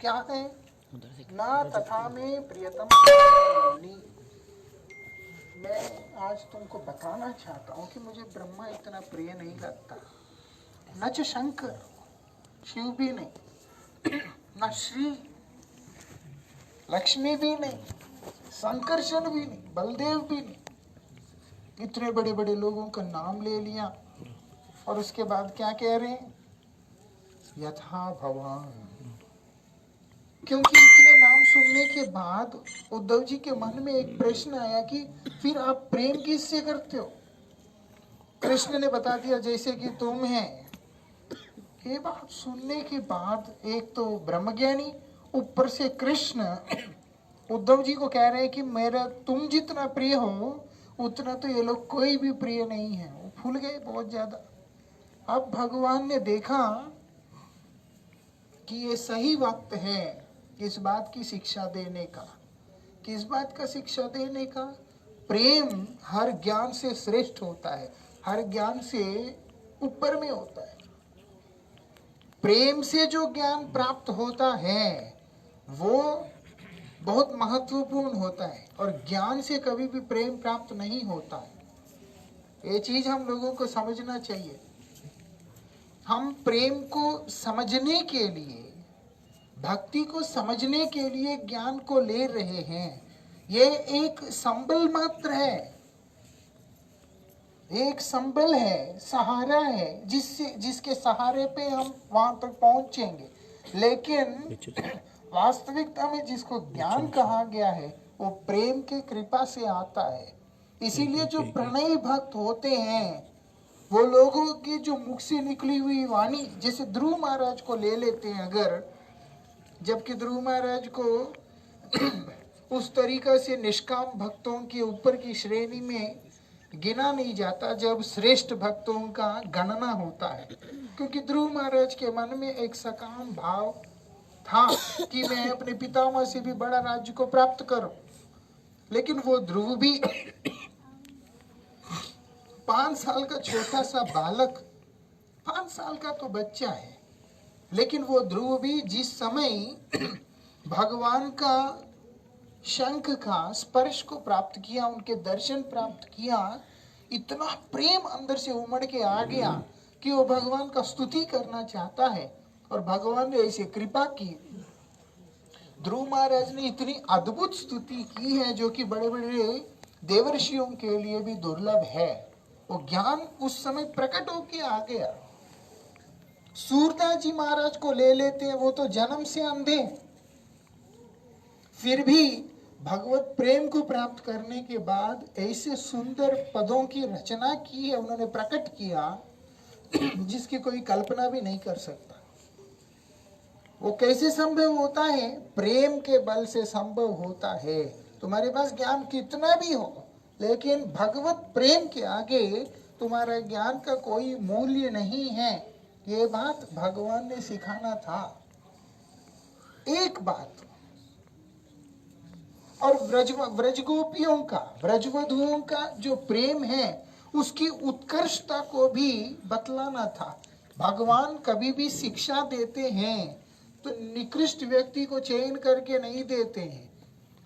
क्या है? ना तथा में प्रियतम योनि। मैं आज तुमको बताना चाहता हूँ कि मुझे ब्रह्मा इतना प्रिय नहीं लगता, न च शंकर, शिव भी नहीं, न श्री, लक्ष्मी भी नहीं, संकर्षण भी नहीं, बलदेव भी नहीं। इतने बड़े बड़े लोगों का नाम ले लिया और उसके बाद क्या कह रहे हैं? यथा भवान। क्योंकि इतने नाम सुनने के बाद उद्धव जी के मन में एक प्रश्न आया कि फिर आप प्रेम किससे करते हो? कृष्ण ने बता दिया जैसे कि तुम है। ये बात सुनने के बाद एक तो ब्रह्मज्ञानी, ऊपर से कृष्ण उद्धव जी को कह रहे हैं कि मेरा तुम जितना प्रिय हो उतना तो ये लोग कोई भी प्रिय नहीं है। वो फूल गए बहुत ज्यादा। अब भगवान ने देखा कि ये सही वक्त है इस बात की शिक्षा देने का। किस बात का शिक्षा देने का? प्रेम हर ज्ञान से श्रेष्ठ होता है, हर ज्ञान से ऊपर में होता है। प्रेम से जो ज्ञान प्राप्त होता है वो बहुत महत्वपूर्ण होता है और ज्ञान से कभी भी प्रेम प्राप्त नहीं होता है। ये चीज हम लोगों को समझना चाहिए। हम प्रेम को समझने के लिए, भक्ति को समझने के लिए ज्ञान को ले रहे हैं। ये एक संबल मात्र है, एक संबल है, सहारा है, जिसके सहारे पे हम वहां तक पहुंचेंगे। लेकिन वास्तविकता में जिसको ज्ञान कहा गया है वो प्रेम की कृपा से आता है। इसीलिए जो प्रणयी भक्त होते हैं वो लोगों की जो मुख से निकली हुई वाणी, जैसे ध्रुव महाराज को ले लेते हैं अगर, जबकि ध्रुव महाराज को उस तरीका से निष्काम भक्तों के ऊपर की श्रेणी में गिना नहीं जाता जब श्रेष्ठ भक्तों का गणना होता है, क्योंकि ध्रुव महाराज के मन में एक सकाम भाव था कि मैं अपने पितामह से भी बड़ा राज्य को प्राप्त करूं। लेकिन वो ध्रुव भी 5 साल का छोटा सा बालक, 5 साल का तो बच्चा है, लेकिन वो ध्रुव भी जिस समय भगवान का शंख का स्पर्श को प्राप्त किया, उनके दर्शन प्राप्त किया, इतना प्रेम अंदर से उमड़ के आ गया कि वो भगवान का स्तुति करना चाहता है। और भगवान ने ऐसे कृपा की, ध्रुव महाराज ने इतनी अद्भुत स्तुति की है जो कि बड़े बड़े देवर्षियों के लिए भी दुर्लभ है। वो ज्ञान उस समय प्रकट होके आ गया। सूरदास जी महाराज को ले लेते हैं, वो तो जन्म से अंधे, फिर भी भगवत प्रेम को प्राप्त करने के बाद ऐसे सुंदर पदों की रचना की है, उन्होंने प्रकट किया जिसकी कोई कल्पना भी नहीं कर सकता। वो कैसे संभव होता है? प्रेम के बल से संभव होता है। तुम्हारे पास ज्ञान कितना भी हो, लेकिन भगवत प्रेम के आगे तुम्हारा ज्ञान का कोई मूल्य नहीं है। ये बात भगवान ने सिखाना था। एक बात, और व्रजगोपियों का, व्रजवधुओं का जो प्रेम है उसकी उत्कर्षता को भी बतलाना था। भगवान कभी भी शिक्षा देते हैं तो निकृष्ट व्यक्ति को चयन करके नहीं देते हैं।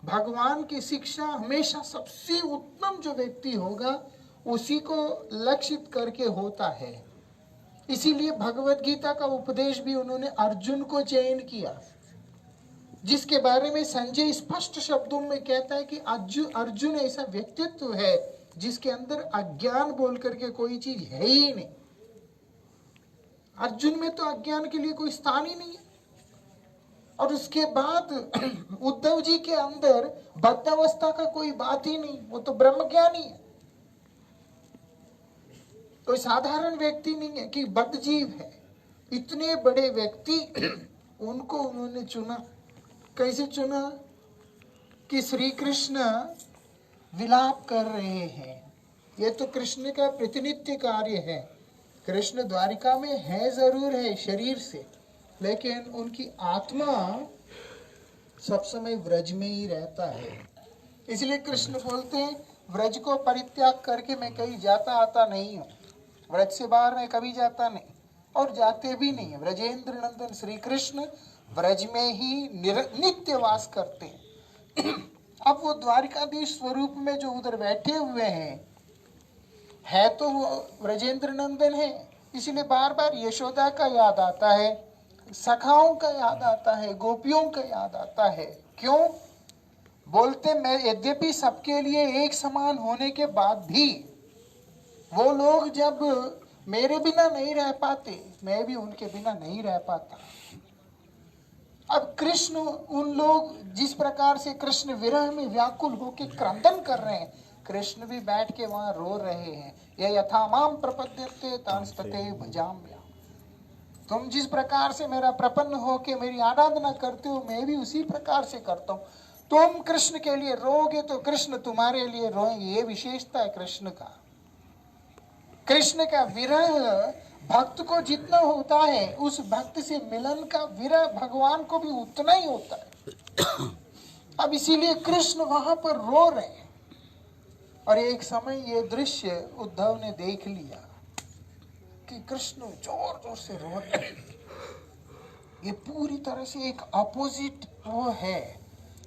भगवान की शिक्षा हमेशा सबसे उत्तम जो व्यक्ति होगा उसी को लक्षित करके होता है। इसीलिए भगवत गीता का उपदेश भी उन्होंने अर्जुन को चयन किया, जिसके बारे में संजय स्पष्ट शब्दों में कहता है कि अर्जुन ऐसा व्यक्तित्व है जिसके अंदर अज्ञान बोल करके कोई चीज है ही नहीं। अर्जुन में तो अज्ञान के लिए कोई स्थान ही नहीं है। और उसके बाद उद्धव जी के अंदर बद्धावस्था का कोई बात ही नहीं, वो तो ब्रह्मज्ञानी है, कोई साधारण व्यक्ति नहीं है कि बद्ध जीव है। इतने बड़े व्यक्ति उनको उन्होंने चुना। कैसे चुना? कि श्री कृष्ण विलाप कर रहे हैं, ये तो कृष्ण का प्रतिनित्य कार्य है। कृष्ण द्वारिका में है जरूर है शरीर से, लेकिन उनकी आत्मा सब समय व्रज में ही रहता है। इसलिए कृष्ण बोलते हैं व्रज को परित्याग करके मैं कहीं जाता आता नहीं हूँ, व्रज से बाहर मैं कभी जाता नहीं और जाते भी नहीं। व्रजेंद्र नंदन श्री कृष्ण व्रज में ही नित्य वास करते हैं। अब वो द्वारिकाधीश स्वरूप में जो उधर बैठे हुए हैं, है तो वो व्रजेंद्र नंदन है, इसलिए बार बार यशोदा का याद आता है, सखाओं का याद आता है, गोपियों का याद आता है। क्यों बोलते, मैं यद्यपि सबके लिए एक समान होने के बाद भी वो लोग जब मेरे बिना नहीं रह पाते, मैं भी उनके बिना नहीं रह पाता। अब कृष्ण, उन लोग जिस प्रकार से कृष्ण विरह में व्याकुल होकर क्रंदन कर रहे हैं, कृष्ण भी बैठ के वहां रो रहे हैं। ये यथा माम प्रपद्यते तंस्तते भजाम्या। तुम जिस प्रकार से मेरा प्रपन्न होके मेरी आराधना करते हो, मैं भी उसी प्रकार से करता हूँ। तुम कृष्ण के लिए रोगे तो कृष्ण तुम्हारे लिए रोएंगे। ये विशेषता है कृष्ण का। कृष्ण का विरह भक्त को जितना होता है, उस भक्त से मिलन का विरह भगवान को भी उतना ही होता है। अब इसीलिए कृष्ण वहां पर रो रहे हैं। और एक समय ये दृश्य उद्धव ने देख लिया कि कृष्ण जोर जोर से रो रहे हैं। ये पूरी तरह से एक अपोजिट वो है,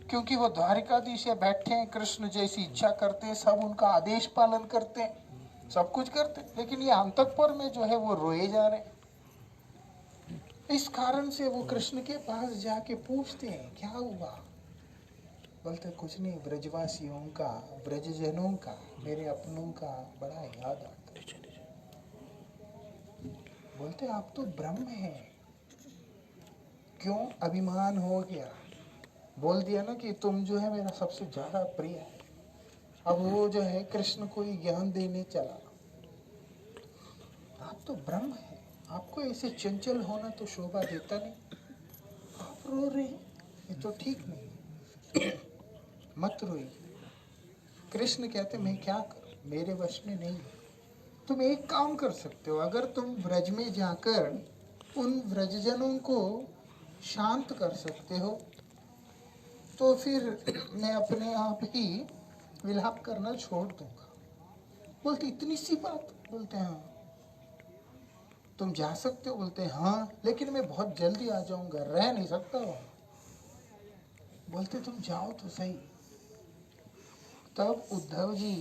क्योंकि वो द्वारिकाधीश बैठे हैं, कृष्ण जैसी इच्छा करते हैं, सब उनका आदेश पालन करते हैं, सब कुछ करते हैं, लेकिन ये अंतःपुर में जो है वो रोए जा रहे हैं। इस कारण से वो कृष्ण के पास जाके पूछते हैं, क्या हुआ? बोलते कुछ नहीं, ब्रजवासियों का, ब्रजजनों का, मेरे अपनों का बड़ा याद आता है। बोलते आप तो ब्रह्म हैं, क्यों अभिमान हो गया? बोल दिया ना कि तुम जो है मेरा सबसे ज्यादा प्रिय है। अब वो जो है कृष्ण को ही ज्ञान देने चला। आप तो ब्रह्म है, आपको ऐसे चंचल होना तो शोभा देता नहीं, आप रो रहे हैं, ये तो ठीक नहीं। मत रोइए। कृष्ण कहते मैं क्या करूं, मेरे वश में नहीं है। तुम एक काम कर सकते हो, अगर तुम व्रज में जाकर उन व्रजजनों को शांत कर सकते हो तो फिर मैं अपने आप ही विलाप करना छोड़ दूंगा। बोलते इतनी सी बात? बोलते हाँ। तुम जा सकते हो? बोलते हाँ, लेकिन मैं बहुत जल्दी आ जाऊंगा, रह नहीं सकता वहां। बोलते तुम जाओ तो सही। तब उद्धव जी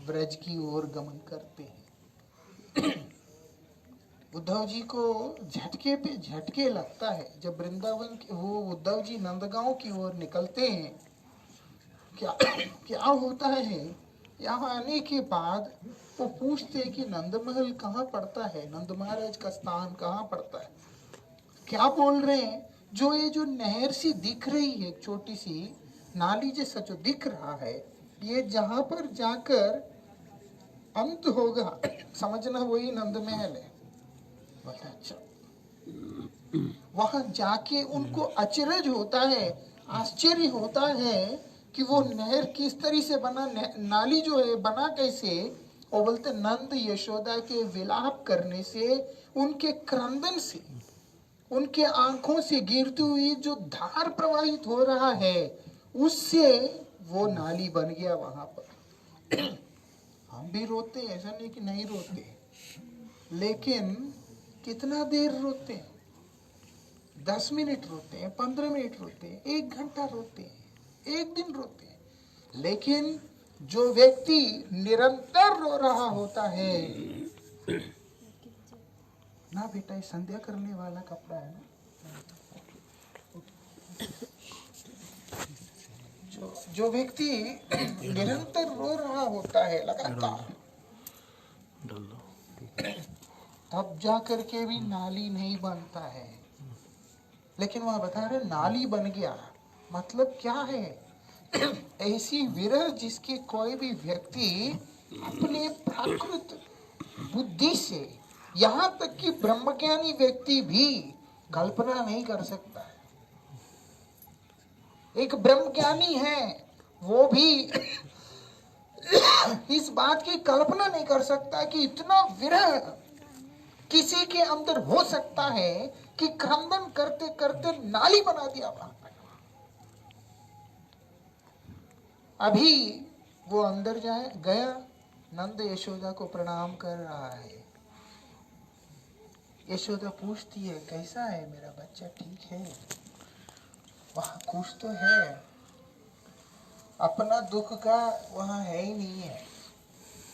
ब्रज की ओर गमन करते हैं। उद्धव जी को झटके पे झटके लगता है जब वृंदावन के वो उद्धव जी नंदगांव की ओर निकलते हैं। क्या क्या होता है, यहाँ आने के बाद वो पूछते हैं कि नंदमहल कहाँ पड़ता है, नंद महाराज का स्थान कहाँ पड़ता है। क्या बोल रहे हैं, जो नहर सी दिख रही है, छोटी सी नाली जैसा जो दिख रहा है, ये जहां पर जाकर अंत होगा समझना वही नंद महल है। बोलते अच्छा। वहां जाके उनको अचरज होता है, आश्चर्य होता है कि वो नहर किस तरह से बना, नाली जो है बना कैसे। और बोलते नंद यशोदा के विलाप करने से, उनके क्रंदन से, उनके आंखों से गिरती हुई जो धार प्रवाहित हो रहा है, उससे वो नाली बन गया वहां पर। हम भी रोते, ऐसा नहीं कि नहीं रोते, लेकिन कितना देर रोते हैं? 10 मिनट रोते हैं, 15 मिनट रोते हैं, 1 घंटा रोते हैं, 1 दिन रोते हैं। लेकिन जो व्यक्ति निरंतर रो रहा होता है ना, बेटा ये संध्या करने वाला कपड़ा है ना, जो व्यक्ति निरंतर रो रहा होता है लगातार, तब जा करके भी नाली नहीं बनता है। लेकिन वहां बता रहे नाली बन गया, मतलब क्या है? ऐसी विरह जिसके कोई भी व्यक्ति अपने प्राकृत बुद्धि से, यहाँ तक कि ब्रह्मज्ञानी व्यक्ति भी कल्पना नहीं कर सकता है। एक ब्रह्मज्ञानी है, वो भी इस बात की कल्पना नहीं कर सकता कि इतना विरह किसी के अंदर हो सकता है कि क्रंदन करते करते नाली बना दिया वहां पर। अभी वो अंदर गया, नंद यशोदा को प्रणाम कर रहा है। यशोदा पूछती है कैसा है मेरा बच्चा, ठीक है? वहाँ कुछ तो है, अपना दुख का वहाँ है ही नहीं है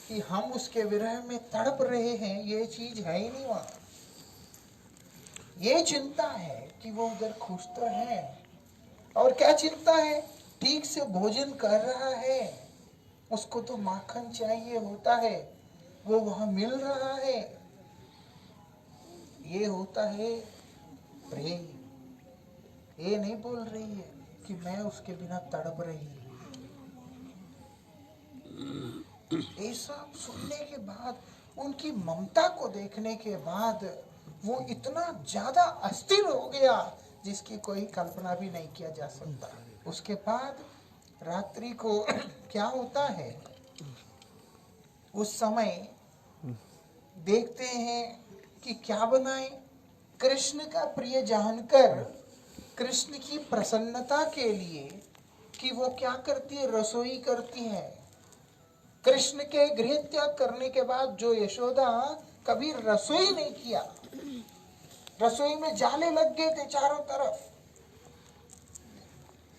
कि हम उसके विरह में तड़प रहे हैं, ये चीज है ही नहीं वहाँ। ये चिंता है कि वो उधर खुश तो है। और क्या चिंता है? ठीक से भोजन कर रहा है, उसको तो माखन चाहिए होता है, वो वहां मिल रहा है। ये होता है प्रेम। ये नहीं बोल रही है कि मैं उसके बिना तड़प रही हूँ। ये सब सुनने के बाद, उनकी ममता को देखने के बाद वो इतना ज्यादा अस्थिर हो गया जिसकी कोई कल्पना भी नहीं किया जा सकता। उसके बाद रात्रि को क्या होता है, उस समय देखते हैं कि क्या बनाए। कृष्ण का प्रिय जानकर कृष्ण की प्रसन्नता के लिए कि वो क्या करती है, रसोई करती है। कृष्ण के गृह त्याग करने के बाद जो यशोदा कभी रसोई नहीं किया, रसोई में जाले लग गए थे चारों तरफ,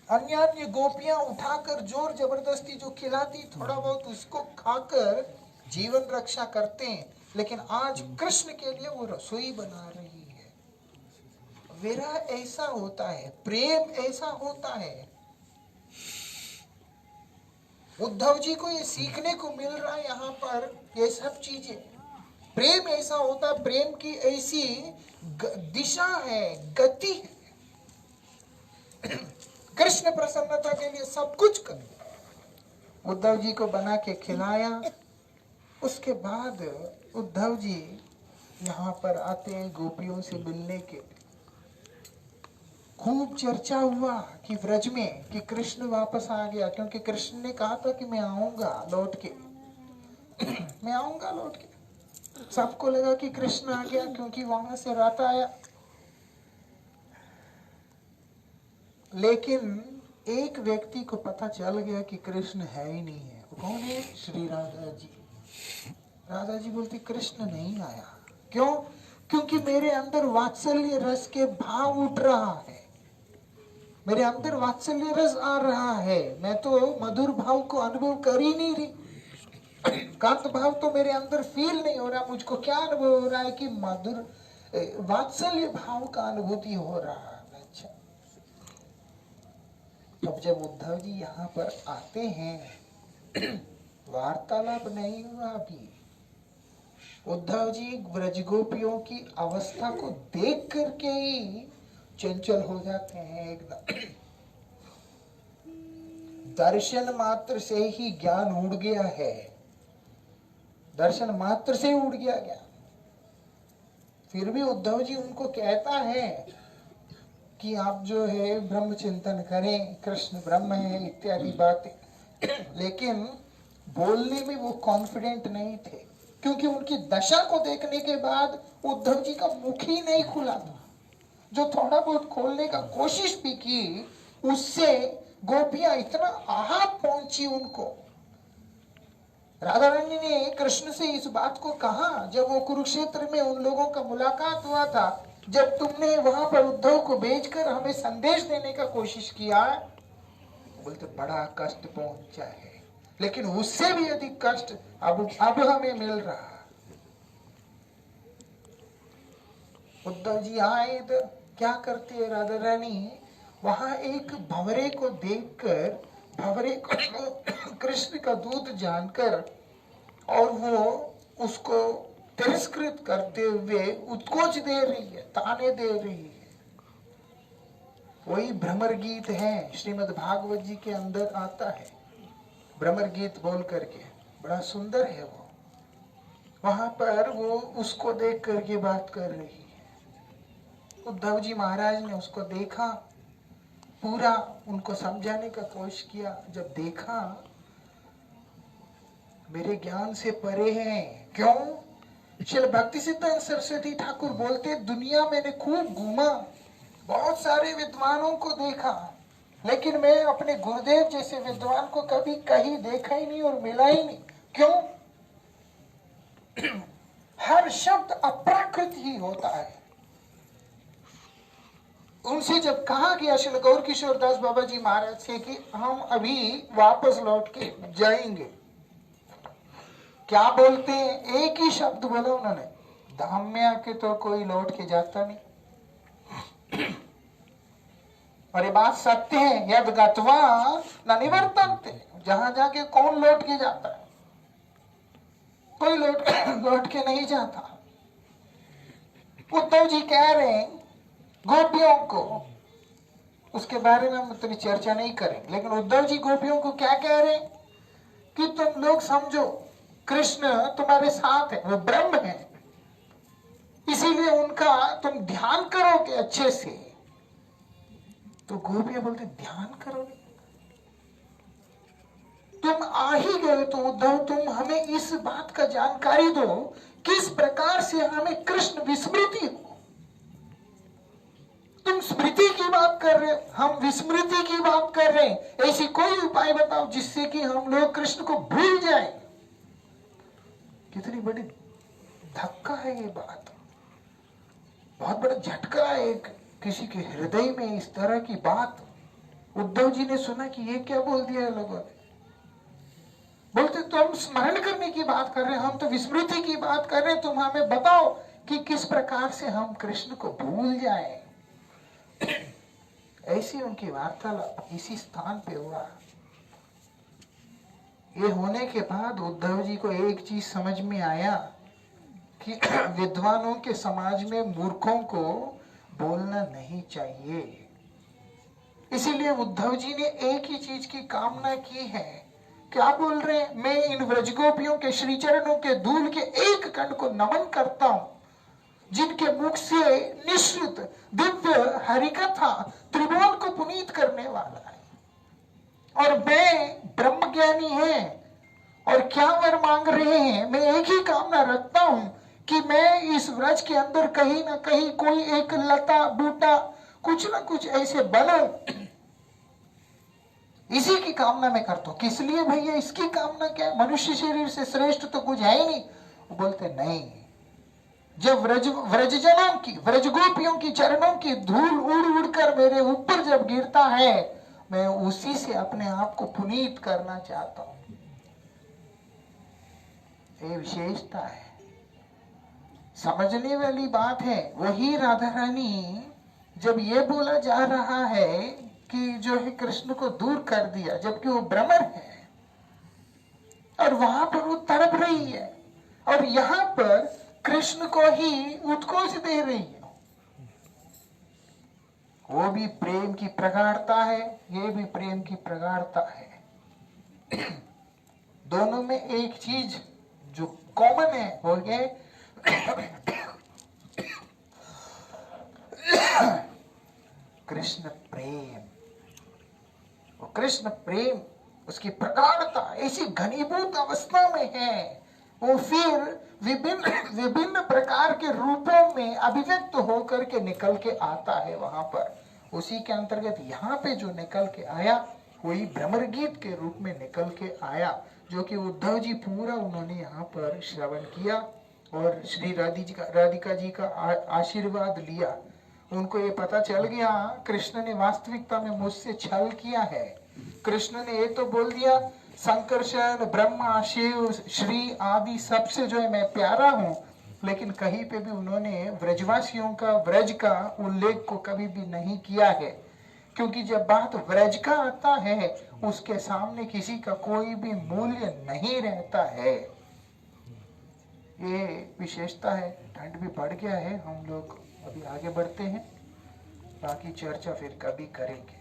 अन्य गोपियां उठाकर जोर जबरदस्ती जो खिलाती थोड़ा बहुत उसको खाकर जीवन रक्षा करते हैं, लेकिन आज कृष्ण के लिए वो रसोई बना रही है। विरह ऐसा होता है, प्रेम ऐसा होता है। उद्धव जी को ये सीखने को मिल रहा है यहाँ पर, ये सब चीजें। प्रेम ऐसा होता है, प्रेम की ऐसी दिशा है, गति है। कृष्ण प्रसन्नता के लिए सब कुछ कर, उद्धव जी को बना के खिलाया। उसके बाद उद्धव जी यहाँ पर आते हैं गोपियों से मिलने के। खूब चर्चा हुआ कि व्रज में कि कृष्ण वापस आ गया, क्योंकि कृष्ण ने कहा था कि मैं आऊंगा लौट के मैं आऊंगा लौट के। सबको लगा कि कृष्ण आ गया क्योंकि वहां से रात आया। लेकिन एक व्यक्ति को पता चल गया कि कृष्ण है ही नहीं है। कौन है? श्री राधा जी। राधा जी बोलती कृष्ण नहीं आया। क्यों? क्योंकि मेरे अंदर वात्सल्य रस के भाव उठ रहा है, मेरे अंदर वात्सल्य रस आ रहा है। मैं तो मधुर भाव को अनुभव कर ही नहीं रही, कांत भाव तो मेरे अंदर फील नहीं हो रहा। मुझको क्या अनुभव हो रहा है कि मधुर वात्सल्य भाव का अनुभूति हो रहा है। अच्छा, अब जब उद्धव जी यहाँ पर आते हैं, वार्तालाप नहीं हुआ अभी। उद्धव जी ब्रजगोपियों की अवस्था को देख करके ही चंचल हो जाते हैं एकदम। दर्शन मात्र से ही ज्ञान उड़ गया है, दर्शन मात्र से उड़ गया ज्ञान। फिर भी उद्धव जी उनको कहता है कि आप जो है ब्रह्म चिंतन करें, कृष्ण ब्रह्म है इत्यादि बातें, लेकिन बोलने में वो कॉन्फिडेंट नहीं थे, क्योंकि उनकी दशा को देखने के बाद उद्धव जी का मुख ही नहीं खुला था। जो थोड़ा बहुत खोलने का कोशिश भी की, उससे गोपियां इतना आहत पहुंची उनको। राधा रानी ने कृष्ण से इस बात को कहा जब वो कुरुक्षेत्र में उन लोगों का मुलाकात हुआ था, जब तुमने वहां पर उद्धव को भेजकर हमें संदेश देने का कोशिश किया, बोलते बड़ा कष्ट पहुंचा है, लेकिन उससे भी अधिक कष्ट अब हमें मिल रहा है। उद्धव जी आए इधर, क्या करती है राधा रानी, वहां एक भंवरे को देखकर, भंवरे को कृष्ण का दूध जानकर, और वो उसको तिरस्कृत करते हुए उत्कोच दे रही है, ताने दे रही है। वही भ्रमर गीत है, श्रीमद् भागवत जी के अंदर आता है, भ्रमर गीत बोल करके, बड़ा सुंदर है वो। वहां पर वो उसको देख करके बात कर रही है। उद्धव जी महाराज ने उसको देखा, पूरा उनको समझाने का कोशिश किया। जब देखा मेरे ज्ञान से परे हैं। क्यों? श्रील भक्ति सिद्धांत सरस्वती ठाकुर बोलते, दुनिया मैंने खूब घूमा, बहुत सारे विद्वानों को देखा, लेकिन मैं अपने गुरुदेव जैसे विद्वान को कभी कहीं देखा ही नहीं और मिला ही नहीं। क्यों? हर शब्द अप्राकृत ही होता है। उनसे जब कहा गया श्री गौर किशोर दास बाबा जी महाराज से कि हम अभी वापस लौट के जाएंगे, क्या बोलते हैं? एक ही शब्द बोला उन्होंने, धाम में आके तो कोई लौट के जाता नहीं। और ये बात सत्य है, यद गत्वा न निवर्तन्ते, जहां जाके कौन लौट के जाता है? कोई लौट के नहीं जाता। उद्धव जी कह रहे हैं गोपियों को, उसके बारे में हम इतनी चर्चा नहीं करेंगे, लेकिन उद्धव जी गोपियों को क्या कह रहे हैं कि तुम लोग समझो कृष्ण तुम्हारे साथ है, वो ब्रह्म है, इसीलिए उनका तुम ध्यान करोगे अच्छे से। तो गोपियां बोलते ध्यान करोगे? तुम आ ही गए तो उद्धव तुम हमें इस बात का जानकारी दो किस प्रकार से हमें कृष्ण विस्मृति हो। तुम स्मृति की बात कर रहे हो, हम विस्मृति की बात कर रहे हैं, ऐसी कोई उपाय बताओ जिससे कि हम लोग कृष्ण को भूल जाएं। कितनी बड़ी धक्का है ये बात, बहुत बड़ा झटका है किसी के हृदय में इस तरह की बात। उद्धव जी ने सुना कि ये क्या बोल दिया है लोगों ने। बोलते तुम स्मरण करने की बात कर रहे हैं, हम तो विस्मृति की बात कर रहे हैं, तुम हमें बताओ कि किस प्रकार से हम कृष्ण को भूल जाएं। ऐसी उनकी वार्तालाप इसी स्थान पे हुआ। ये होने के बाद उद्धव जी को एक चीज समझ में आया कि विद्वानों के समाज में मूर्खों को बोलना नहीं चाहिए। इसीलिए उद्धव जी ने एक ही चीज की कामना की है। क्या बोल रहे हैं? मैं इन व्रजगोपियों के श्री चरणों के धूल के एक कण को नमन करता हूं, जिनके मुख से निश्चित दिव्य हरिकथा त्रिभुवन को पुनीत करने वाला है। और मैं ब्रह्म ज्ञानी है, और क्या वर मांग रहे हैं? मैं एक ही कामना रखता हूं कि मैं इस व्रज के अंदर कहीं ना कहीं कोई एक लता बूटा कुछ ना कुछ ऐसे बनो, इसी की कामना मैं करता हूं। किस लिए भैया? इसकी कामना क्या है? मनुष्य शरीर से श्रेष्ठ तो कुछ है ही नहीं। वो बोलते नहीं, जब व्रजजनों की व्रजगोपियों की चरणों की धूल उड़ उड़कर मेरे ऊपर जब गिरता है, मैं उसी से अपने आप को पुनीत करना चाहता हूं। ये विशेषता है, समझने वाली बात है। वही राधा रानी जब ये बोला जा रहा है कि जो है कृष्ण को दूर कर दिया, जबकि वो भ्रमर है और वहां पर वो तड़प रही है, और यहां पर कृष्ण को ही उत्कोच दे रही है। वो भी प्रेम की प्रगाढ़ता है, ये भी प्रेम की प्रगाढ़ता है। दोनों में एक चीज जो कॉमन है वो ये कृष्ण प्रेम। वो कृष्ण प्रेम, उसकी प्रगाढ़ता ऐसी घनीभूत अवस्था में है, वो फिर विभिन्न विभिन्न प्रकार के रूपों में अभिव्यक्त होकर के निकल के आता है वहां पर। उसी के अंतर्गत यहाँ पे जो निकल के आया वही भ्रमर गीत के रूप में निकल के आया, जो कि उद्धव जी पूरा उन्होंने यहाँ पर श्रवण किया और श्री राधिका जी का आशीर्वाद लिया। उनको ये पता चल गया कृष्ण ने वास्तविकता में मुझसे छल किया है। कृष्ण ने ये तो बोल दिया संकर्षण ब्रह्मा शिव श्री आदि सबसे जो है मैं प्यारा हूँ, लेकिन कहीं पे भी उन्होंने व्रजवासियों का व्रज का उल्लेख को कभी भी नहीं किया है, क्योंकि जब बात व्रज का आता है उसके सामने किसी का कोई भी मूल्य नहीं रहता है। ये विशेषता है। ठंड भी बढ़ गया है, हम लोग अभी आगे बढ़ते हैं, बाकी चर्चा फिर कभी करेंगे।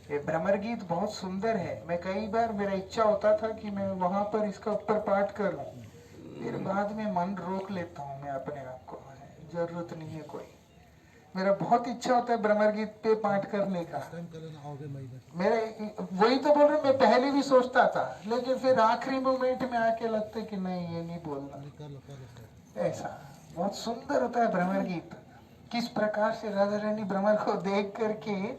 ये भ्रमर गीत बहुत सुंदर है। मैं कई बार मेरा इच्छा होता था कि मैं वहां पर इसका ऊपर पाठ करूं, फिर बाद में मन रोक लेता हूं मैं अपने आप को, जरूरत नहीं है कोई। मेरा बहुत इच्छा होता है भ्रमर गीत पे पाठ करने का। मेरे वही तो बोल रहे, मैं पहले भी सोचता था, लेकिन फिर आखिरी मोमेंट में आके लगता है कि नहीं ये नहीं बोलना। ऐसा बहुत सुंदर होता है भ्रमर गीत, किस प्रकार से राधा रानी भ्रमर को देख करके